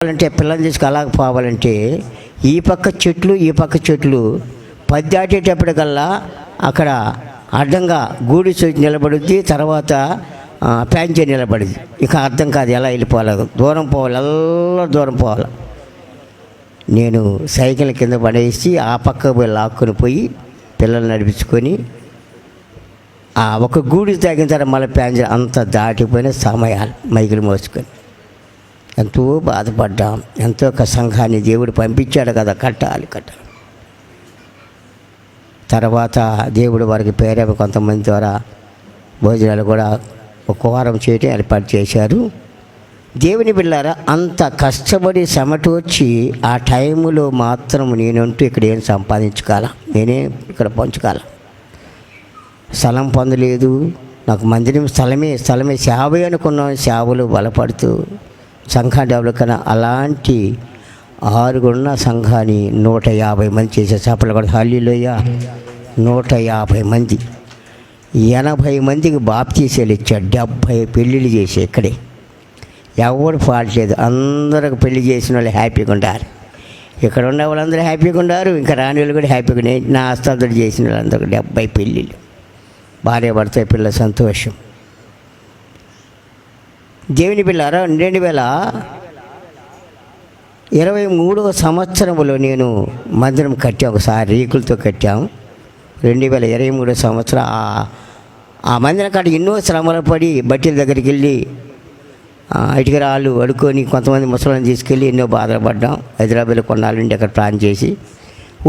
అంటే పిల్లలు తీసుకు అలాగ పోవాలంటే ఈ పక్క చెట్లు పది దాటేటప్పటికల్లా అక్కడ అడ్డంగా గూడి చోటు నిలబడుద్ది, తర్వాత ప్యాంచే నిలబడింది. ఇక అర్థం కాదు ఎలా వెళ్ళిపోవాలి, దూరం పోవాలి. నేను సైకిల్ కింద పడేసి ఆ పక్క పోయి లాక్కుని పోయి పిల్లలు నడిపించుకొని ఒక గూడి తాగిన తర్వాత మళ్ళీ ప్యాంచే అంత దాటిపోయిన సమయాలు మైకులు మోసుకొని ఎంతో బాధపడ్డాం. ఎంతో ఒక సంఘాన్ని దేవుడు పంపించాడు కదా, కట్టాలి. తర్వాత దేవుడు వారికి ప్రేరేపణ కొంతమంది ద్వారా భోజనాలు కూడా ఒక వారం చేయటం ఏర్పాటు చేశారు. దేవుని బిడ్డలారా, అంత కష్టపడి సమటూర్చి ఆ టైములో మాత్రం నేనంటూ ఇక్కడ ఏం సంపాదించుకోవాలా, నేనే ఇక్కడ పంచుకోవాల. స్థలం పొందలేదు నాకు, మందిరం స్థలమే సేవ అనుకున్నాం. సేవలు బలపడుతూ సంఘం డెవలప్ కన్నా అలాంటి 6 సంఘాన్ని 150 మంది చేసే చేపలు కూడా హల్లెలూయా. 150 మంది, 80 మందికి బాప్తీసాలు ఇచ్చాడు, 70 పెళ్ళిళ్ళు చేసి ఇక్కడే. ఎవరు ఫాల్ట్ లేదు, అందరికి పెళ్లి చేసిన వాళ్ళు హ్యాపీగా ఉంటారు. ఇక్కడ ఉన్న వాళ్ళందరూ హ్యాపీగా ఉన్నారు, ఇంకా రాని వాళ్ళు కూడా హ్యాపీగా ఉన్నాయి. నా హస్తాలతో చేసిన వాళ్ళందరూ 70 పెళ్ళిళ్ళు, భార్య భర్త పిల్ల సంతోషం. దేవుని పిల్లారా, 2023వ సంవత్సరంలో నేను మందిరం కట్టాం. ఒకసారి రేకులతో కట్టాము. 2023 సంవత్సరం ఆ మందిరం కాడ ఎన్నో శ్రమలు పడి బట్టల దగ్గరికి వెళ్ళి ఇటుక రాళ్ళు అడుక్కొని కొంతమంది ముసలిని తీసుకెళ్ళి ఎన్నో బాధలు పడ్డాం. హైదరాబాద్లో కొన్నాళ్ళుండి అక్కడ ప్లాన్ చేసి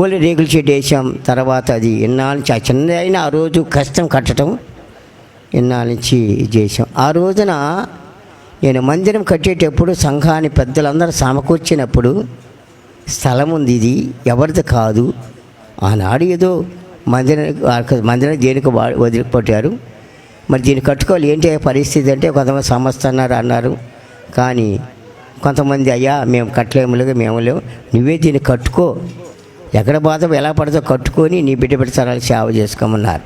ఓన్లీ రేకుల షెడ్ వేసాం. తర్వాత అది ఎన్నాళ్ళ నుంచి చిన్నది అయినా ఆ రోజు కష్టం కట్టడం, ఎన్నాళ్ళ నుంచి చేసాం. ఆ రోజున నేను మందిరం కట్టేటప్పుడు సంఘాన్ని పెద్దలందరూ సమకూర్చినప్పుడు స్థలం ఉంది, ఇది ఎవరిది కాదు. ఆనాడు ఏదో మందిరం దేనికి వదిలిపెట్టారు, మరి దీన్ని కట్టుకోవాలి ఏంటి పరిస్థితి అంటే కొంతమంది సమస్త అన్నారు. కానీ కొంతమంది అయ్యా మేము కట్టలేములుగా మేము లేవు, నువ్వే దీన్ని కట్టుకో, ఎక్కడ బాధ ఎలా పడదో కట్టుకొని నీ బిడ్డ తరాలు సేవ చేసుకోమన్నారు.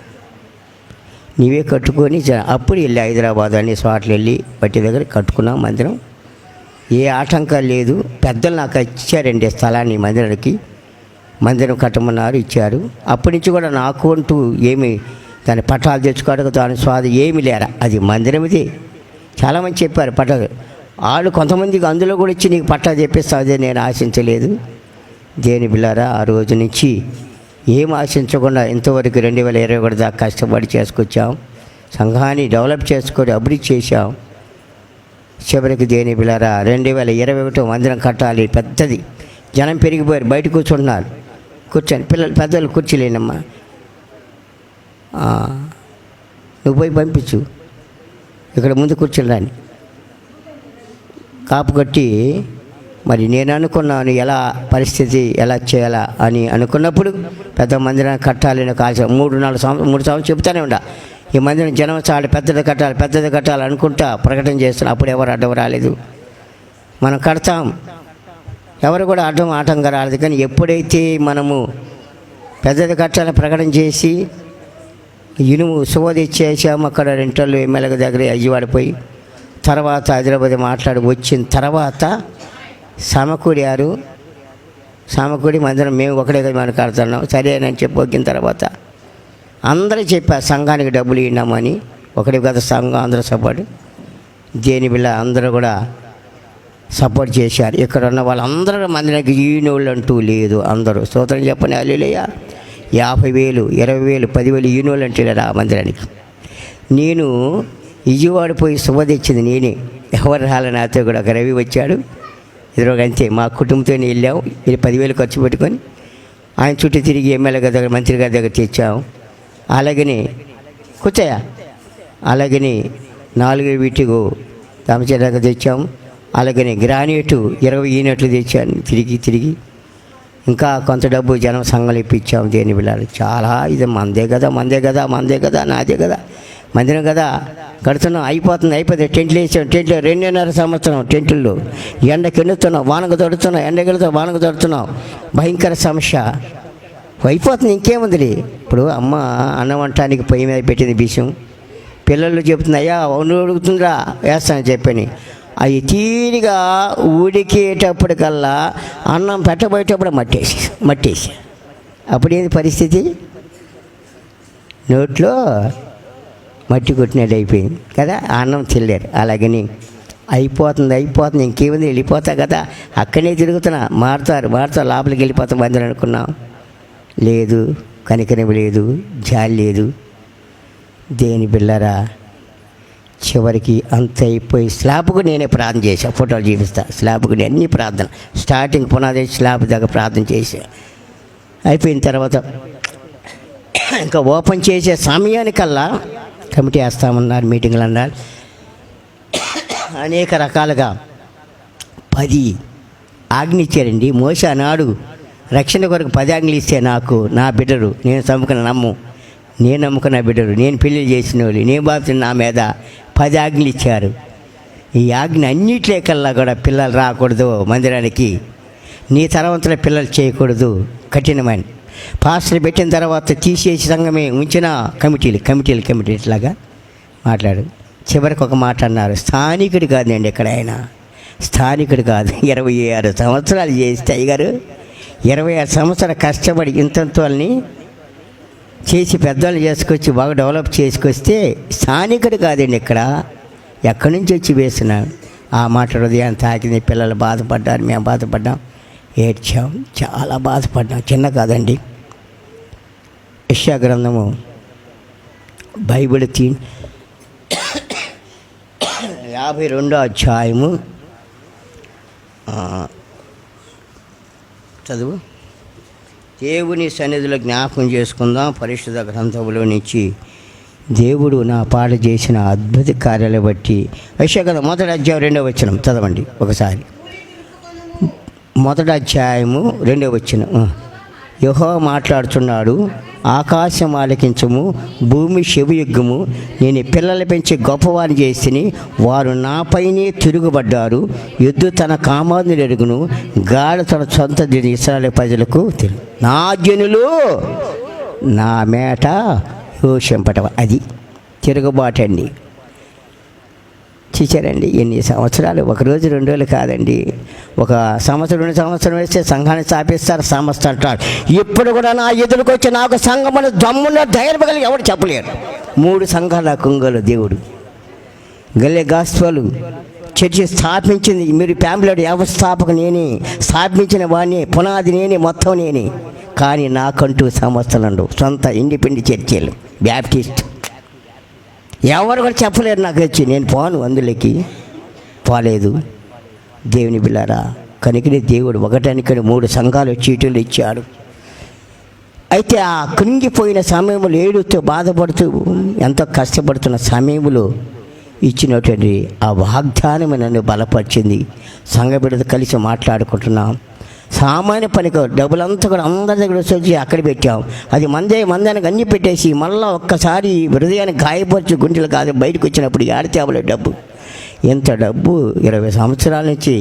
నీవే కట్టుకొని అప్పుడు వెళ్ళి హైదరాబాద్ అనే చోట్ల వెళ్ళి బట్టి దగ్గర కట్టుకున్నాం మందిరం. ఏ ఆటంకాలు లేదు. పెద్దలు నాకు ఇచ్చారండి స్థలాన్ని, మందిరం కట్టమన్నారు, ఇచ్చారు. అప్పటి నుంచి కూడా నాకు అంటూ ఏమి దాని పట్టాలు తెచ్చుకోవడానికి దాని స్వాది ఏమి లేరా, అది మందిరం. ఇది చాలామంది చెప్పారు పట్టాలు, వాళ్ళు కొంతమందికి అందులో కూడా ఇచ్చి నీకు పట్టా చెప్పిస్తా, అదే నేను ఆశించలేదు. దేని బిళ్ళారా, ఆ రోజు నుంచి ఏం ఆశించకుండా ఇంతవరకు 2021 దాకా కష్టపడి చేసుకొచ్చాం. సంఘాన్ని డెవలప్ చేసుకొని అభివృద్ధి చేశాం. చివరికి దేని బిళ్ళారా 2021 మందిరం కట్టాలి, పెద్దది. జనం పెరిగిపోయారు, బయట కూర్చుంటున్నారు. కూర్చొని పెద్దలు కూర్చోలేనమ్మా, నువ్వు పోయి పంపించు, ఇక్కడ ముందు కూర్చోలేని కాపు కట్టి. మరి నేను అనుకున్నాను ఎలా పరిస్థితి ఎలా చేయాలా అని అనుకున్నప్పుడు పెద్ద మందిరాన్ని కట్టాలని కాల్చ 3 సంవత్సరాలు చెప్తానే ఉండా, ఈ మందిరం జనం చాలు పెద్దది కట్టాలి అనుకుంటా ప్రకటన చేస్తున్నాను. అప్పుడు ఎవరు అడ్డం రాలేదు. మనం కడతాం, ఎవరు కూడా ఆటంకం రాలేదు. కానీ ఎప్పుడైతే మనము పెద్దది కట్టాలని ప్రకటన చేసి ఇనుము సువది చేసాము, అక్కడ రెంటర్లు ఎమ్మెల్యే దగ్గర అయ్యివాడిపోయి తర్వాత హైదరాబాద్ మాట్లాడి వచ్చిన తర్వాత సమకూడి మందిరం మేము ఒకటే కదా మనం కడుతున్నాం, సరేనని చెప్పి వచ్చిన తర్వాత అందరూ చెప్పారు సంఘానికి డబ్బులు ఇవ్వమని. ఒకటే కదా సంఘం, అందరూ సపోర్ట్. దేని బిళ్ళ అందరూ కూడా సపోర్ట్ చేశారు. ఇక్కడ ఉన్న వాళ్ళందరూ మందిరానికి ఈనోళ్ళు అంటూ లేదు. అందరూ స్తోత్రం చెప్పని హల్లెలూయా. 50,000, 20,000, 10,000 ఈనోళ్ళు అంటే లేదు ఆ మందిరానికి. నేను విజయవాడ పోయి శుభ తెచ్చింది నేనే, ఎవరు రాలే నాతో కూడా. ఒక రవి వచ్చాడు, ఇద్దరు అంతే. మా కుటుంబంతో వెళ్ళాము. ఇది 10,000 ఖర్చు పెట్టుకొని ఆయన చుట్టూ తిరిగి ఎమ్మెల్యే గారి దగ్గర, మంత్రి గారి దగ్గర తెచ్చాము. అలాగని కూర్చోయా, అలాగని 4 వీటికు దామచర్య దగ్గర తెచ్చాము. అలాగని గ్రానైటు 20 యూనిట్లు తెచ్చాను. తిరిగి ఇంకా కొంత డబ్బు జనం సంఘాలు ఇప్పించాము. దేని బిళ్ళాలి చాలా ఇది మందే కదా, నాదే కదా, మందిరం కదా కడుతున్నాం. అయిపోతుంది. టెంట్లు వేసాం. టెంట్లు 2.5 సంవత్సరం టెంట్లు ఎండకి ఎండుతున్నాం, వానకు తడుతున్నాం, ఎండకెళ్తాం, వానకు తడుతున్నాం. భయంకర సమస్య. అయిపోతుంది, ఇంకేముంది. ఇప్పుడు అమ్మ అన్నం వంటానికి పొయ్యి మీద పెట్టింది బియ్యం. పిల్లలు చెప్తుంది, అయ్యా అవును అడుగుతుందిరా వేస్తానని చెప్పని. అవి తీరిగా ఉడికేటప్పటికల్లా అన్నం పెట్టబోయేటప్పుడు మట్టేసి అప్పుడేంది పరిస్థితి? నోట్లో మట్టి కొట్టినట్టు అయిపోయింది కదా, అన్నం తినలేరు. అలాగని అయిపోతుంది ఇంకేముంది, వెళ్ళిపోతా కదా, అక్కడనే తిరుగుతున్నా, మారుతారు లోపలికి వెళ్ళిపోతాం మందిరం అనుకున్నాం. లేదు, కనికరం లేదు, జాలి లేదు. దేని బిళ్ళరా, చివరికి అంత అయిపోయి స్లాబ్కు నేనే ప్రార్థన చేశాను. ఫోటోలు చూపిస్తా. స్లాబ్కు నేను అన్ని ప్రార్థన, స్టార్టింగ్ పునాది స్లాబ్ దాకా ప్రార్థన చేశా. అయిపోయిన తర్వాత ఇంకా ఓపెన్ చేసే సమయానికల్లా కమిటీ వేస్తామన్నారు, మీటింగ్లు అన్నారు. అనేక రకాలుగా 10 ఆజ్ఞలు ఇచ్చారండి. మోషే నాడు రక్షణ కొరకు 10 ఆజ్ఞలు ఇస్తే నాకు, నా బిడ్డరు, నేను నమ్ముకున్న బిడ్డరు, నేను పెళ్లి చేసిన వాళ్ళు, నేను బాబు నా మీద 10 ఆజ్ఞలు ఇచ్చారు. ఈ ఆజ్ఞ అన్నిట్లేకల్లా కూడా పిల్లలు రాకూడదు మందిరానికి, నీ తరవంతుల పిల్లలు చేయకూడదు, కఠినమైన పాస్టర్లు పెట్టిన తర్వాత తీసేసి సంఘమే ఉంచిన కమిటీలు ఇట్లాగా మాట్లాడు. చివరికి ఒక మాట అన్నారు, స్థానికుడు కాదండి ఇక్కడ ఆయన, స్థానికుడు కాదు. 26 సంవత్సరాలు చేస్తే అయ్యగారు 26 సంవత్సరాలు కష్టపడి ఇంతంతోల్ని చేసి పెద్దవాళ్ళు చేసుకొచ్చి బాగా డెవలప్ చేసుకొస్తే స్థానికుడు కాదండి ఇక్కడ, ఎక్కడి నుంచి వచ్చి వేస్తున్నాడు. ఆ మాట హృదయాన్ని తాకింది. పిల్లలు బాధపడ్డారు, మేము బాధపడ్డాం, ఏడ్చాం, చాలా బాధపడ్డాం. చిన్న కాదండి. యెషయా గ్రంథము బైబిల్ 52వ అధ్యాయము చదువు. దేవుని సన్నిధిలో జ్ఞాపకం చేసుకుందాం. పరిశుద్ధ గ్రంథంలో నుంచి దేవుడు నా పాట చేసిన అద్భుత కార్యాలు బట్టి. యెషయా గ్రంథం 1వ అధ్యాయం 2వ వచనం చదవండి ఒకసారి. 1వ అధ్యాయము 2వ వచనం. యెహోవా మాట్లాడుతున్నాడు, ఆకాశం ఆలకించము, భూమి చెవియొగ్గుము. నేను పిల్లలు పెంచి గొప్పవారిని చేసిని, వారు నాపైనే తిరుగుబడ్డారు. ఎద్దు తన కామాన్ని ఎరుగును, గాడి తన సొంత ఇశ్రాయేలు ప్రజలకు నా జనులు నా మేట యోషింపటం. అది తిరుగుబాటండి. చూచారండి ఎన్ని సంవత్సరాలు, 1 రోజు 2 రోజులు కాదండి, 1 సంవత్సరం 2 సంవత్సరం వేస్తే సంఘాన్ని స్థాపిస్తారు, సంస్థ అంటారు. ఇప్పుడు కూడా నా ఎదురుకు వచ్చి నాకు సంఘమని దమ్మున్న ధైర్యం కలిగి ఎవరు చెప్పలేరు. 3 సంఘాల కుంగలు దేవుడు గల్లే గాస్పలు చర్చి స్థాపించింది. మీరు ఫ్యామిలీ వ్యవస్థాపక నేనే, స్థాపించిన వాడిని, పునాది నేనే, మొత్తం నేనే. కానీ నాకంటూ సంస్థలు సొంత ఇండిపెండెంట్ చర్చీలు బ్యాప్టిస్ట్ ఎవరు కూడా చెప్పలేరు. నాకు వచ్చి నేను పోను, అందులోకి పోలేదు. దేవుని బిళ్ళారా, కనికనే దేవుడు ఒకటానికని 3 సంఘాలు చీటీలు ఇచ్చాడు. అయితే ఆ కృంగిపోయిన సమయంలో ఏడుతూ బాధపడుతూ ఎంతో కష్టపడుతున్న సమయంలో ఇచ్చినటువంటి ఆ వాగ్దానం నన్ను బలపరిచింది. సంఘ బిడ్డతో కలిసి మాట్లాడుకుంటున్నాం. సామాన్య పనికి డబ్బులంతా కూడా అందరి దగ్గర వచ్చి అక్కడ పెట్టాం. అది మందానికి అన్నీ పెట్టేసి మళ్ళీ ఒక్కసారి హృదయాన్ని గాయపరిచి గుండెలు కాదు బయటకు వచ్చినప్పుడు ఆడితేవలే డబ్బు. ఎంత డబ్బు 20 సంవత్సరాల నుంచి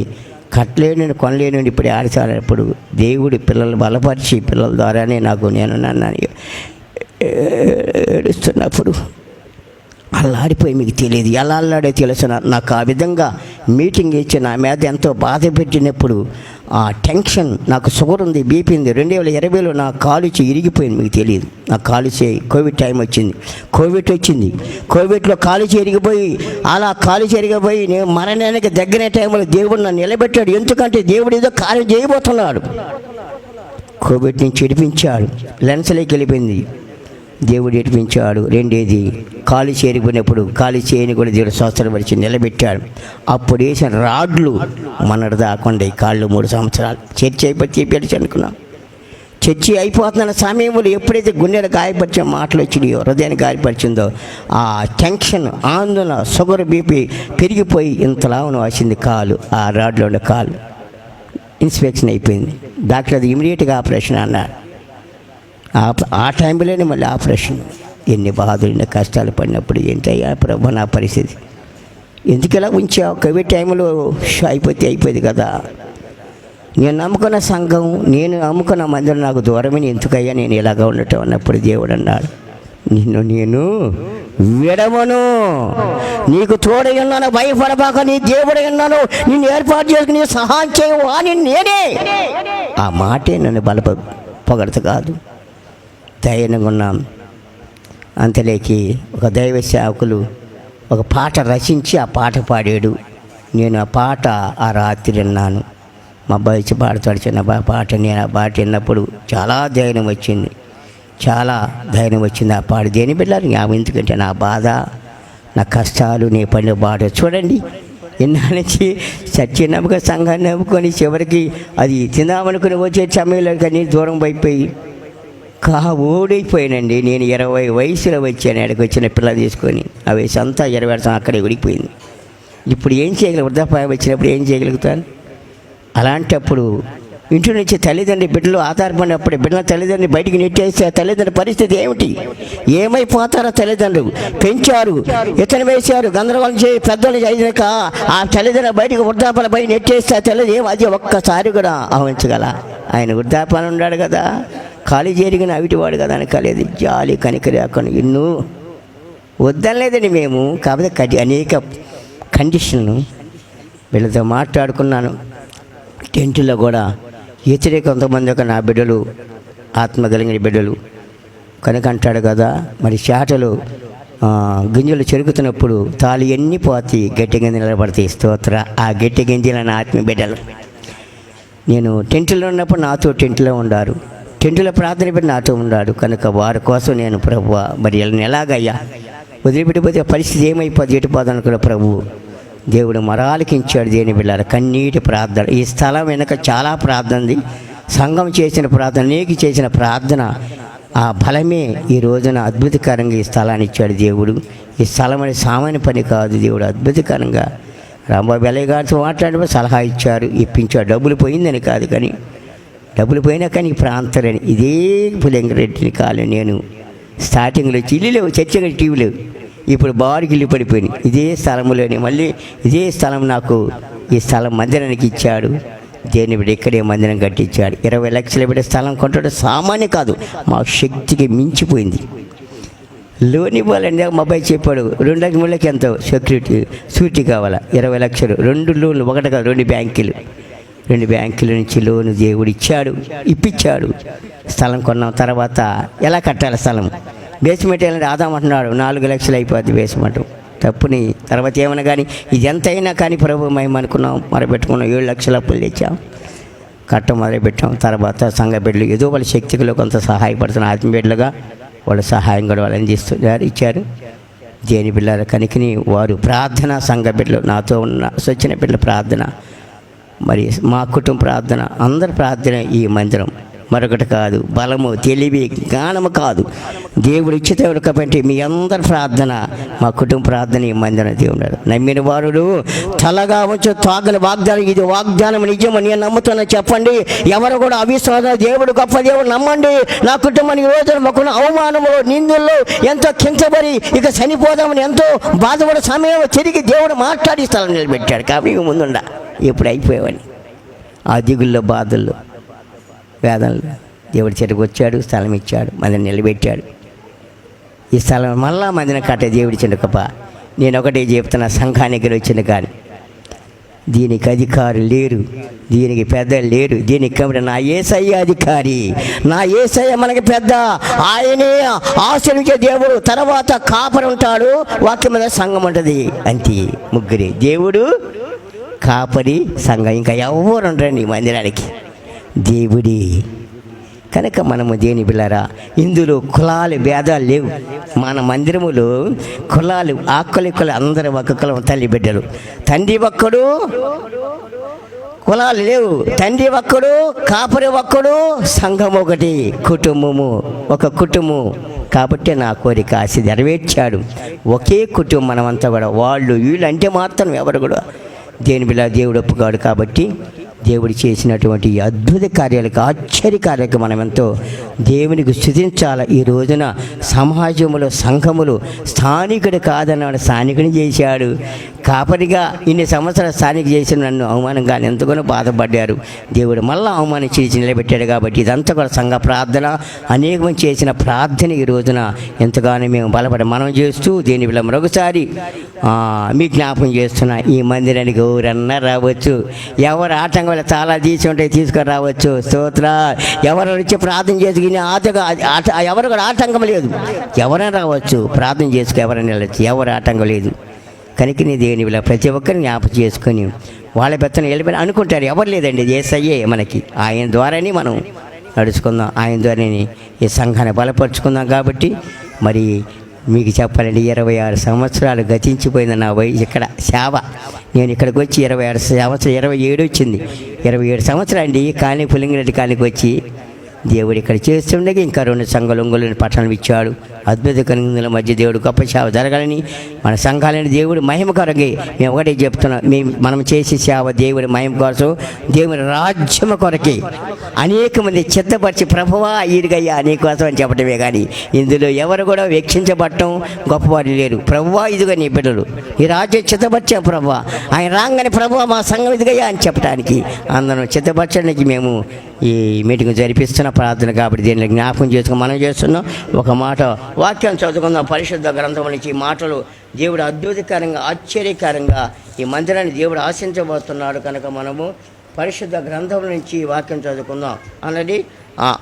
కట్టలేని కొనలేని ఇప్పుడు ఆడితేప్పుడు దేవుడి పిల్లలు బలపరిచి పిల్లల ద్వారానే నేను నన్ను ఏడుస్తున్నప్పుడు అల్లాడిపోయి మీకు తెలియదు, ఎలా అల్లాడే తెలుసు. నాకు ఆ విధంగా మీటింగ్ ఇచ్చి నా మీద ఎంతో బాధ పెట్టినప్పుడు ఆ టెన్షన్, నాకు షుగర్ ఉంది, బీపీ ఉంది. 2020లో నా కాలు ఇరిగిపోయింది, మీకు తెలియదు. నా కాలు కోవిడ్ టైం వచ్చింది, కోవిడ్లో కాలు ఇరిగిపోయి అలా కాలు ఇరిగిపోయి నేను మరణానికి దగ్గర టైంలో దేవుడు నన్ను నిలబెట్టాడు. ఎందుకంటే దేవుడు ఏదో కార్యం చేయబోతున్నాడు. కోవిడ్ నుంచి విడిపించాడు, లెన్స్లోకి వెళ్ళిపోయింది, దేవుడు ఏడిపించాడు. రెండేది కాలు చేరిపోయినప్పుడు కాలు చేయని కూడా దేవుడు స్వస్థపరిచి నిలబెట్టాడు. అప్పుడు వేసిన రాడ్లు మనడు దాకుండా కాళ్ళు 3 సంవత్సరాలు చర్చి అయిపోయి చేపేసి అనుకున్నాం. చర్చి అయిపోతున్న సమయంలో ఎప్పుడైతే గుండెలు గాయపరిచే మాటలు వచ్చినాయో, హృదయాన్ని గాయపరిచిందో, ఆ టెన్షన్, ఆందోళన, షుగర్, బీపీ పెరిగిపోయి ఇంతలా వచ్చింది కాలు. ఆ రాడ్లో ఉన్న కాలు ఇన్స్పెక్షన్ అయిపోయింది. డాక్టర్ అది ఇమీడియట్గా ఆపరేషన్ అన్నారు. ఆ టైంలోనే మళ్ళీ ఆపరేషన్. ఎన్ని బాధలు, ఎన్ని కష్టాలు పడినప్పుడు ఏంటయ్యా ప్రభు నా పరిస్థితి, ఎందుకలా ఉంచావు? కోవిడ్ టైంలో అయిపోయింది కదా. నేను నమ్ముకున్న సంఘం, నేను నమ్ముకున్న మందిరం నాకు దూరమని ఎందుకయ్యా నేను ఇలాగ ఉండటం అన్నప్పుడు దేవుడు అన్నాడు, నిన్ను నేను విడవను, నీకు తోడై ఉన్నాను, భయపడబాక, నీ దేవుడై ఉన్నాను, నిన్ను ఏర్పాటు చేసుకుని సహాయం చేయవు అని నేనే. ఆ మాటే నన్ను పొగడత కాదు, ధైర్యంగా ఉన్నాం. అంతలేకి ఒక దైవ సేవకులు ఒక పాట రచించి ఆ పాట పాడాడు. నేను ఆ పాట ఆ రాత్రి విన్నాను. మా అబ్బాయి వచ్చి పాడతాడు చిన్న పాట. నేను ఆ పాట విన్నప్పుడు చాలా ధైర్యం వచ్చింది, చాలా ధైర్యం వచ్చింది. ఆ పాట దేని బిడ్డలు ఎందుకంటే నా బాధ, నా కష్టాలు, నీ పడిన బాధ చూడండి. ఎన్నా నుంచి సత్య నమ్మక సంఘాన్ని నమ్ముకొని చివరికి అది తిందామనుకుని వచ్చే సమయంలో కానీ దూరం అయిపోయి ఓడిపోయానండి. నేను 20 వయసులో వచ్చాను, అక్కడికి వచ్చిన పిల్లలు తీసుకొని. ఆ వయసు అంతా 20 ఏళ్ళ అక్కడే ఉడికిపోయింది. ఇప్పుడు ఏం చేయగలను? వృద్ధాప్యం వచ్చినప్పుడు ఏం చేయగలుగుతాను? అలాంటప్పుడు ఇంటి నుంచి తల్లిదండ్రి బిడ్డలు ఆధారపడినప్పుడు బిడ్డల తల్లిదండ్రులు బయటికి నెట్టేస్తే తల్లిదండ్రుల పరిస్థితి ఏమిటి? ఏమైపోతారో తల్లిదండ్రులు పెంచారు, ఇతను వేశారు, గందరగోళం చేయి పెద్దలు చేసాక ఆ తల్లిదండ్రులు బయటికి వృద్ధాపాల బయట నెట్టేస్తే తల్లి అది ఒక్కసారి కూడా ఆవించగల. ఆయన వృద్ధాపాలు ఉన్నాడు కదా, ఖాళీ జరిగిన అవిటివాడు కదా అని కలిది జాలి కనికరేకుండా ఎన్నో వద్దలేదండి మేము. కాకపోతే అనేక కండిషన్లు వీళ్ళతో మాట్లాడుకున్నాను. టెంట్లో కూడా ఇతరే కొంతమంది ఒక నా బిడ్డలు ఆత్మ కలిగిన బిడ్డలు కనుక అంటాడు కదా, మరి చేటలు గింజలు చెరుకుతున్నప్పుడు తాళి ఎన్ని పోతాయి, గట్టి గింజలు నిలబడతాయి. స్తోత్ర. ఆ గట్టి గింజలు నా ఆత్మ బిడ్డలు. నేను టెంట్లో ఉన్నప్పుడు నాతో టెంట్లో ఉండారు, టెంట్లో ప్రార్థన పెట్టి నాతో ఉన్నాడు. కనుక వారి కోసం నేను ప్రభువా మరి వీళ్ళని ఎలాగయ్యా వదిలిపెట్టిపోతే పరిస్థితి ఏమైపోతుంది, ఎటుపోదనుకున్న ప్రభువు దేవుడు మరాలకించాడు. దేని బిళ్ళారు కన్నీటి ప్రార్థన. ఈ స్థలం వెనక చాలా ప్రార్థన ఉంది. సంఘం చేసిన ప్రార్థన, నీకు చేసిన ప్రార్థన, ఆ బలమే ఈ రోజున అద్భుతకరంగా ఈ స్థలాన్ని ఇచ్చాడు దేవుడు. ఈ స్థలం అనేది సామాన్య పని కాదు. దేవుడు అద్భుతకరంగా రాంబాబు ఎల్లయ్య గారితో మాట్లాడినప్పుడు సలహా ఇచ్చారు, ఇప్పించాడు. డబ్బులు పోయిందని కాదు, కానీ డబ్బులు పోయినా కానీ ఈ ప్రాంతాలని ఇదే పులింగరెడ్డిని కాలే. నేను స్టార్టింగ్లో వచ్చి ఇల్లు లేవు, చర్చగా టీవీ లేవు, ఇప్పుడు బాడికి ఇల్లు పడిపోయింది. ఇదే స్థలంలోనే మళ్ళీ ఇదే స్థలం నాకు ఈ స్థలం మందిరానికి ఇచ్చాడు. దేని బిడ్డ ఇక్కడే మందిరం కట్టించాడు. 20 లక్షల బిడ్డ స్థలం కొంటాడు సామాన్య కాదు, మా శక్తికి మించిపోయింది. లోన్ ఇవ్వాలండి. మా అబ్బాయి చెప్పాడు 2 లక్షలకి ఎంతో సూరిటీ కావాలా, 20 లక్షలు, 2 లోన్లు, ఒకటి కాదు 2 బ్యాంకులు. 2 బ్యాంకుల నుంచి లోను దేవుడు ఇప్పించాడు. స్థలం కొన్నాం. తర్వాత ఎలా కట్టాలి స్థలం? బేస్మెంట్ వెళ్ళండి ఆదామంటున్నాడు, 4 లక్షలు అయిపోద్ది బేస్మెంట్. తప్పుని తర్వాత ఏమన్నా కానీ ఇది ఎంత అయినా కానీ ప్రభు మేము అనుకున్నాం, మొదలుపెట్టుకున్నాం. 7 లక్షల అప్పులు తెచ్చాం, కట్టం మొదలుపెట్టాం. తర్వాత సంఘ బిడ్డలు ఏదో వాళ్ళ శక్తిలో కొంత సహాయపడుతున్న ఆత్మీయులుగా వాళ్ళ సహాయం కూడా వాళ్ళు అందిస్తున్నారు, ఇచ్చారు. దేని బిడ్డల కనుకని వారు ప్రార్థన, సంఘ బిడ్డలు నాతో ఉన్న వచ్చిన బిడ్డల ప్రార్థన, మరి మా కుటుంబ ప్రార్థన, అందరి ప్రార్థన ఈ మందిరం. మరొకటి కాదు, బలము, తెలివి, జ్ఞానము కాదు, దేవుడు ఇచ్చితే కాబట్టి మీ అందరి ప్రార్థన, మా కుటుంబ ప్రార్థన ఈ మందిరం. దేవుడు నమ్మిన వారుడు తలగా వచ్చి తాగల వాగ్దానం, ఇది వాగ్దానం నిజం నేను నమ్ముతున్నా చెప్పండి. ఎవరు కూడా అవిశ్వాసం, దేవుడు గొప్ప దేవుడు నమ్మండి. నా కుటుంబానికి రోజున మాకున్న అవమానము, నిందుల్లో ఎంతో కించబడి ఇక చనిపోదామని ఎంతో బాధపడే సమయం తిరిగి దేవుడు మాట్లాడి స్థలం నిలబెట్టాడు. కాబట్టి ముందుండ ఎప్పుడు అయిపోయావని ఆ దిగుల్లో, బాధల్లో, వేదనలు దేవుడి చెట్టుకు వచ్చాడు, స్థలం ఇచ్చాడు, మందిని నిలబెట్టాడు. ఈ స్థలం మళ్ళా మందిని కట్టే దేవుడి చిన్న గొప్ప. నేను ఒకటే చెప్తున్నా, సంఘానికి వచ్చింది కానీ దీనికి అధికారులు లేరు, దీనికి పెద్దలు లేరు. దీనికి కాబట్టి నా యేసయ్య అధికారి, నా యేసయ్య మనకి పెద్ద, ఆయనే ఆశీర్వదించే దేవుడు. తర్వాత కాపరి ఉంటాడు, వాక్యం మీద సంఘం ఉంటుంది. అంతే, ముగ్గురే, దేవుడు, కాపరి, సంఘం. ఇంకా ఎవరు ఉండరండి ఈ మందిరానికి, దేవుడి. కనుక మనము దేని బిళ్ళారా, ఇందులో కులాలు భేదాలు లేవు. మన మందిరములో కులాలు, ఆకులు అందరూ ఒక కులం, తల్లి బిడ్డలు. తండ్రి ఒక్కడు, కులాలు లేవు. తండ్రి ఒక్కడు, కాపరి ఒక్కడు, సంఘం ఒకటి, కుటుంబము ఒక కుటుంబం. కాబట్టి నా కోరిక ఆశ నెరవేర్చాడు. ఒకే కుటుంబం మనమంతా కూడా. వాళ్ళు వీళ్ళు అంటే మాత్రం ఎవరు కూడా దేని బిళ్ళ దేవుడు ఒప్పుకాడు. కాబట్టి దేవుడు చేసినటువంటి ఈ అద్భుత కార్యాలకు, ఆశ్చర్య కార్యాలకు మనం ఎంతో దేవునికి స్తుతించాలి. ఈ రోజున సమాజంలో, సంఘములు స్థానికుడు కాదన్నాడు, స్థానికుని చేశాడు. కాపరిగా ఇన్ని సంవత్సరాలు స్థానిక చేసిన నన్ను అవమానంగా ఎంతగానో బాధపడ్డారు. దేవుడు మళ్ళీ అవమానించి నిలబెట్టాడు. కాబట్టి ఇదంతా కూడా సంఘ ప్రార్థన, అనేకం చేసిన ప్రార్థన ఈ రోజున ఎంతగానో మేము బలపడి మనం చేస్తూ దీని వల్ల మరొకసారి మీ జ్ఞాపకం చేస్తున్నా, ఈ మందిరానికి ఎవరన్నా రావచ్చు. ఎవరు ఆటంకం వల్ల చాలా తీసి ఉంటే తీసుకొని రావచ్చు. స్తోత్ర. ఎవరు వచ్చి ప్రార్థన చేసుకుని ఎవరు కూడా ఆటంకం లేదు. ఎవరైనా రావచ్చు, ప్రార్థన చేసుకు ఎవరైనా వెళ్ళచ్చు, ఎవరు ఆటంకం లేదు. కనుక నీ దేవుని ఇలా ప్రతి ఒక్కరిని జ్ఞాపకం చేసుకొని వాళ్ళ పెత్తను వెళ్ళిపోయి అనుకుంటారు. ఎవరు లేదండి, యేసయ్యే మనకి. ఆయన ద్వారానే మనం నడుచుకుందాం, ఆయన ద్వారానే ఈ సంఘాన్ని బలపరుచుకుందాం. కాబట్టి మరి మీకు చెప్పాలండి, 26 సంవత్సరాలు గతించిపోయింది నా వయసు ఇక్కడ సేవ. నేను ఇక్కడికి వచ్చి 26 సంవత్సరాలు, 27 వచ్చింది. 27 సంవత్సరాలు అండి కాలనీ, పులింగిరెడ్డి కాలనీకి వచ్చి దేవుడు ఇక్కడ చేస్తుండగా ఇంకా 2 సంఘాలు ఒంగోలు పట్టణం ఇచ్చాడు. అద్భుత కనుగొల మధ్య దేవుడు గొప్ప సేవ జరగాలని, మన సంఘాలని దేవుడు మహిమ కొరకే మేము ఒకటే చెప్తున్నాం. మనం చేసే సేవ దేవుడి మహిమ కోసం, దేవుని రాజ్యం కొరకే. అనేక మంది చిత్తపరిచి ప్రభువా ఈడిగయ్యా నీ కోసం అని చెప్పడమే కానీ ఇందులో ఎవరు కూడా వీక్షించబడటం గొప్పవారు లేరు. ప్రభువా ఇదిగా నీ బిడ్డలు, ఈ రాజ్యం చిత్తపరిచాం ప్రభువా, ఆయన రాగానే ప్రభువా మా సంఘం ఇదిగయ్యా అని చెప్పడానికి అందరం చిత్తపరచడానికి మేము ఈ మీటింగ్ జరిపిస్తున్న ప్రార్థన. కాబట్టి దీన్ని జ్ఞాపకం చేసుకుని మనం చేస్తున్నాం. ఒక మాట వాక్యం చదువుకుందాం. పరిశుద్ధ గ్రంథం నుంచి ఈ మాటలు దేవుడు అద్భుతకరంగా, ఆశ్చర్యకరంగా ఈ మందిరాన్ని దేవుడు ఆశించబోతున్నాడు. కనుక మనము పరిశుద్ధ గ్రంథం నుంచి వాక్యం చదువుకుందాం. అన్నది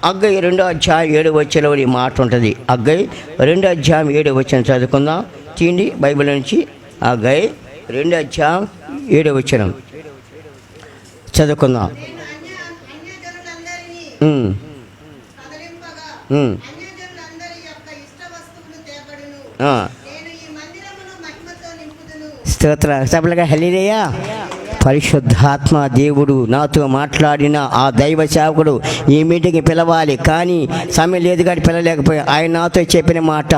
అగ్గై 2వ అధ్యాయం 7వ వచనంలో ఈ మాట ఉంటుంది. అగ్గై 2వ అధ్యాయం 7వ వచనం చదువుకుందాం. తీయండి బైబిల్ నుంచి. అగ్గై 2వ అధ్యాయం 7వ వచనం చదువుకుందాం. స్తోత్ర. సభలుగా హల్లెలూయా. పరిశుద్ధాత్మ దేవుడు నాతో మాట్లాడిన ఆ దైవ సేవకుడు ఈ మీటింగ్కి పిలవాలి, కానీ సమయం లేదు కాబట్టి పిలవలేకపోయా. ఆయన నాతో చెప్పిన మాట,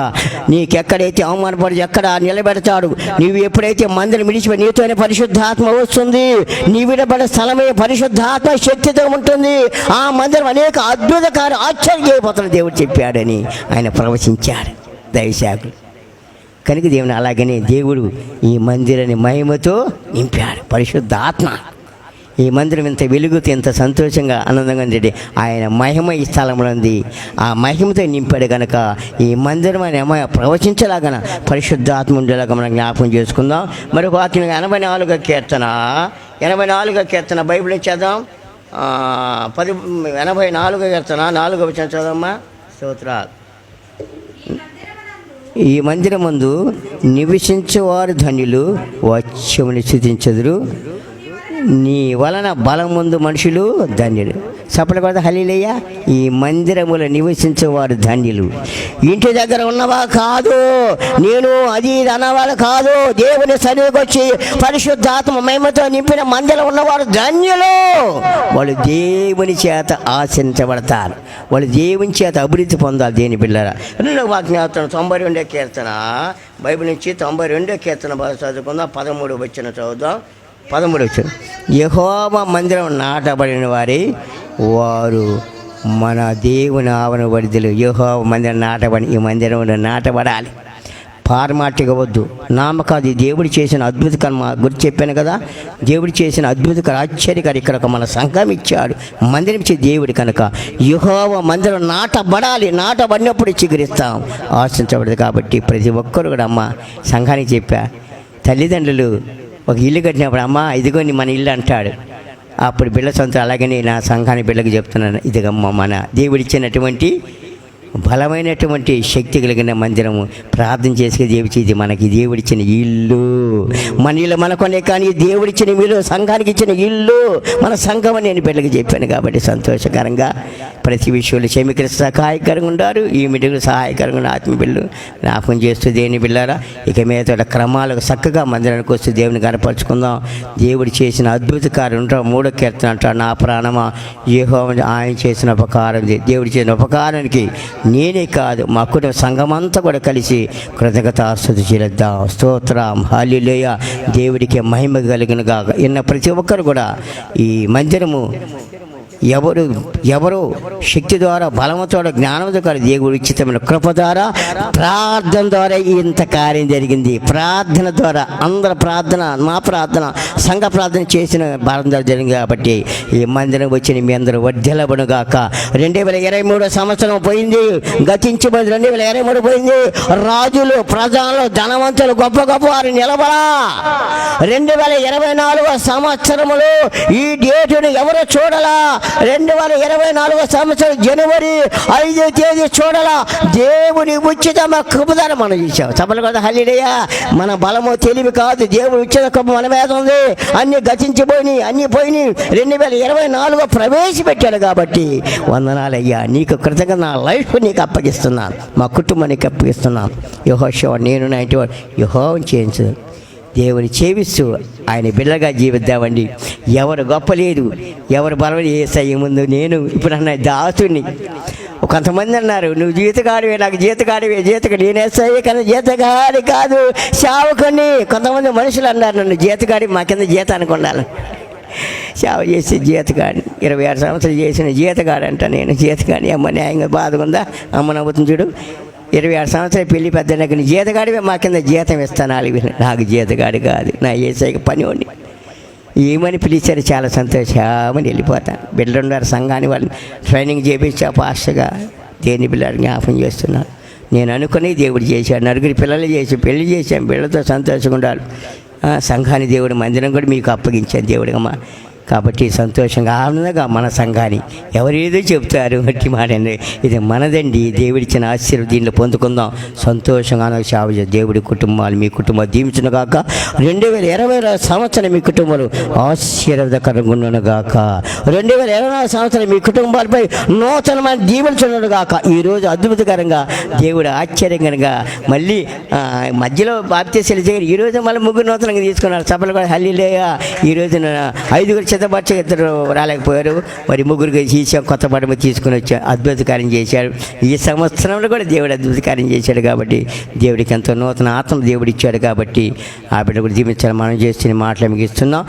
నీకెక్కడైతే అవమానపడి ఎక్కడ నిలబెడతాడు, నీవు ఎప్పుడైతే మందిరం విడిచిపోయి నీతోనే పరిశుద్ధాత్మ వస్తుంది, నీ విడబడే స్థలమే పరిశుద్ధాత్మ శక్తితో ఉంటుంది. ఆ మందిరం అనేక అద్భుత కార్యం ఆశ్చర్యపోతున్న దేవుడు చెప్పాడని ఆయన ప్రవచించాడు దైవ సేవకుడు. కనుక దేవుని అలాగనే దేవుడు ఈ మందిరాన్ని మహిమతో నింపాడు. పరిశుద్ధాత్మ ఈ మందిరం ఇంత వెలుగుతో, ఇంత సంతోషంగా, ఆనందంగా ఉంది. ఆయన మహిమ ఈ స్థలంలో ఉంది. ఆ మహిమతో నింపాడు కనుక ఈ మందిరం ఆయన ప్రవచించలాగన పరిశుద్ధాత్మ ఉండేలాగా మనం జ్ఞాపకం చేసుకుందాం. మరొక వాక్యం 84వ కీర్తన బైబిల్ చదవం. 84వ కీర్తన 4వ వచనం చదవమ్మా. స్తోత్రాలు. ఈ మందిరమందు నివసించేవారు ధన్యులు, వచ్చముని స్తుతించెదరు. నీ వలన బలం ముందు మనుషులు ధన్యులు. సపల కదా హల్లెలూయా. ఈ మందిరములో నివసించేవారు ధన్యులు. ఇంటి దగ్గర ఉన్నవా కాదు, నేను అది అన్నవాళ్ళు కాదు. దేవుని సన్నిధికి వచ్చి పరిశుద్ధాత్మ మహిమతో నింపిన మందిరం ఉన్నవారు ధన్యులు. వాళ్ళు దేవుని చేత ఆశించబడతారు, వాళ్ళు దేవుని చేత అభివృద్ధి పొందాలి. దేని బిళ్ళరా. 2వ వాక్యం 92వ కీర్తన బైబిల్ నుంచి 92వ కీర్తన చదువుకుందాం. 13వ వచనం చదువుదాం. 13వ వచనం. యెహోవా మందిరం నాటబడిన వారు మన దేవుని ఆవరణ వడిదలు. యెహోవా మందిరం నాటబడి, ఈ మందిరంలో నాటబడాలి. పారమాటిక వద్దు, నామకాది. దేవుడు చేసిన అద్భుత కర్మ గురించి చెప్పాను కదా. దేవుడు చేసిన అద్భుత ఆశ్చర్యకారి ఇక్కడ మన సంఘం ఇచ్చాడు, మందిరం ఇచ్చే దేవుడు. కనుక యెహోవా మందిరం నాటబడాలి. నాటబడినప్పుడు చిగురిస్తాం, ఆశించబడదు. కాబట్టి ప్రతి ఒక్కరు కూడా అమ్మ సంఘానికి చెప్పా, తల్లిదండ్రులు ఒక ఇల్లు కట్టినప్పుడు అమ్మ ఇదిగోని మన ఇల్లు అంటాడు. అప్పుడు బిళ్ళ సొంత. అలాగని నా సంఘాన్ని బిళ్ళకి చెప్తున్నాను, ఇదిగమ్మ మన దేవుడిచ్చినటువంటి బలమైనటువంటి శక్తి కలిగిన మందిరము. ప్రార్థన చేసే దేవుడిచ్చి, ఇది మనకి దేవుడిచ్చిన ఇల్లు. మన ఇల్లు మనకొనే, కానీ దేవుడిచ్చిన ఇల్లు, సంఘానికి ఇచ్చిన ఇల్లు మన సంఘం అని నేను బిడ్డకి చెప్పాను. కాబట్టి సంతోషకరంగా ప్రతి విషయంలో క్షమికలు సహాయకరంగా ఉండారు. ఈ మీటింగ్లు సహాయకరంగా ఉన్న ఆత్మీయ బిడ్డలు జ్ఞాపకం చేస్తూ దేని బిళ్ళారా ఇక మీద క్రమాలకు చక్కగా మందిరానికి వస్తూ దేవుని కనపరుచుకుందాం. దేవుడు చేసిన అద్భుత కార్యం ఉంటాం. 3వ కీర్తన అంటాడు, నా ప్రాణమా యెహోవా ఆయన చేసిన ఉపకారం. దేవుడు చేసిన ఉపకారానికి నేనే కాదు మా కుటుంబ సంఘమంతా కూడా కలిసి కృతజ్ఞతాస్తుతి చెల్లిద్దాం. స్తోత్రం, హల్లెలూయా. దేవుడికి మహిమ కలుగునుగా. ఇన్న ప్రతి ఒక్కరు కూడా ఈ మందిరము ఎవరు శక్తి ద్వారా, బలముతో, జ్ఞానంతో కాదు, దేవుడు ఉచితమైన కృప ద్వారా, ప్రార్థన ద్వారా ఇంత కార్యం జరిగింది. ప్రార్థన ద్వారా అందరి ప్రార్థన, మా ప్రార్థన, సంఘ ప్రార్థన చేసిన భారం ద్వారా జరిగింది. కాబట్టి ఈ మందిరం వచ్చిన మీ అందరూ వర్ధిల్లబడుగాక. 2023 సంవత్సరం పోయింది, గతించిపోయింది. 2023 పోయింది. రాజులు, ప్రజలు, ధనవంతులు, గొప్ప గొప్ప వారు నిలబడా. 2024 సంవత్సరములు ఈ డేటును ఎవరు చూడలా. 2024 సంవత్సరం జనవరి 5వ తేదీ చూడాలా. దేవుని ఉచిత కృపదాన మనం చూసాం. సభలు కదా, హల్లెలూయా. మన బలము తెలివి కాదు, దేవుడు ఉచిత కృప మన మీద ఉంది. అన్ని గతించిపోయినాయి, అన్ని పోయినాయి. 2024 ప్రవేశపెట్టాడు. కాబట్టి వందనాలయ్యా, నీకు కృతజ్ఞత. నా లైఫ్ నీకు అప్పగిస్తున్నాను, మా కుటుంబానికి అప్పగిస్తున్నాను. యెహోషువ, నేను నా ఇంటి యెహోవాను చేయించు. దేవుని చేవిస్తూ ఆయన బిడ్డగా జీవిద్దామండి. ఎవరు గొప్ప లేదు, ఎవరు బలం యేసయ్య ముందు నేను ఇప్పుడు అన్న దాసుని. కొంతమంది అన్నారు, నువ్వు జీతగాడివే, నాకు జీతగాడివే. నేను యేసయ్య కానీ జీతగాడి కాదు, సేవకుని. కొంతమంది మనుషులు అన్నారు, నన్ను జీతగాడి, మా కింద జీతానికి ఉండాలి. సేవ చేసి జీతగాడి, 26 సంవత్సరాలు చేసిన జీతగాడు అంట. నేను జీతగాడి. అమ్మ న్యాయంగా బాధగా ఉందా? అమ్మ నవ్వుతుంది చూడు. 26 సంవత్సరాలు పెళ్లి పెద్ద నాకు జీతగాడివే, మా కింద జీతం ఇస్తాను. నాకు జీతగాడి కాదు, నా యేసయ్యకి పనివాడిని. ఏమని పిలిచారు, చాలా సంతోషమని వెళ్ళిపోతాను. బిడ్డలు ఉన్నారు సంఘాన్ని, వాళ్ళని ట్రైనింగ్ చేయించా పాస్టర్గా. దేని పిల్లలు జ్ఞాపకం చేస్తున్నాను. నేను అనుకుని దేవుడు చేశాడు. నలుగురి పిల్లలు చేసి పెళ్లి చేశాను. బిడ్డలతో సంతోషంగా ఉండాలి. సంఘాన్ని దేవుడు మందిరం కూడా మీకు అప్పగించాను దేవుడిగా. కాబట్టి సంతోషంగా, ఆనందంగా మన సంఘాన్ని ఎవరేదో చెప్తారు గట్టి మాటండి, ఇది మనదండి. దేవుడిచ్చిన ఆశీర్వాదం దీనిలో పొందుకుందాం. సంతోషంగా సేవ చేసి దేవుడి కుటుంబాలు, మీ కుటుంబాలు దీవించును గాక. 2020 సంవత్సరం మీ కుటుంబాలు ఆశీర్వాదకరంగా ఉండును గాక. 2024 సంవత్సరం మీ కుటుంబాలపై నూతనమైన దీవించును గాక. ఈరోజు అద్భుతకరంగా దేవుడు ఆశ్చర్యంగా మళ్ళీ మధ్యలో బాప్తీసాలు చేయరు. ఈరోజు మళ్ళీ 3 నూతనంగా తీసుకున్నారు. సభలు కూడా హల్లెలూయా. ఈరోజు 5 చిత్తపచ్చ 2 రాలేకపోయారు. మరి 3 తీసాం, కొత్త పడమ తీసుకుని వచ్చాం. అద్భుత కార్యం చేశాడు. ఈ సంవత్సరంలో కూడా దేవుడు అద్భుత కార్యం చేశాడు. కాబట్టి దేవుడికి ఎంతో నూతన ఆత్మ దేవుడు ఇచ్చాడు. కాబట్టి ఆ బిడ్డ కూడా దీవించాలని మనం చేస్తున్న మాటలు మీకు ఇస్తున్నాం.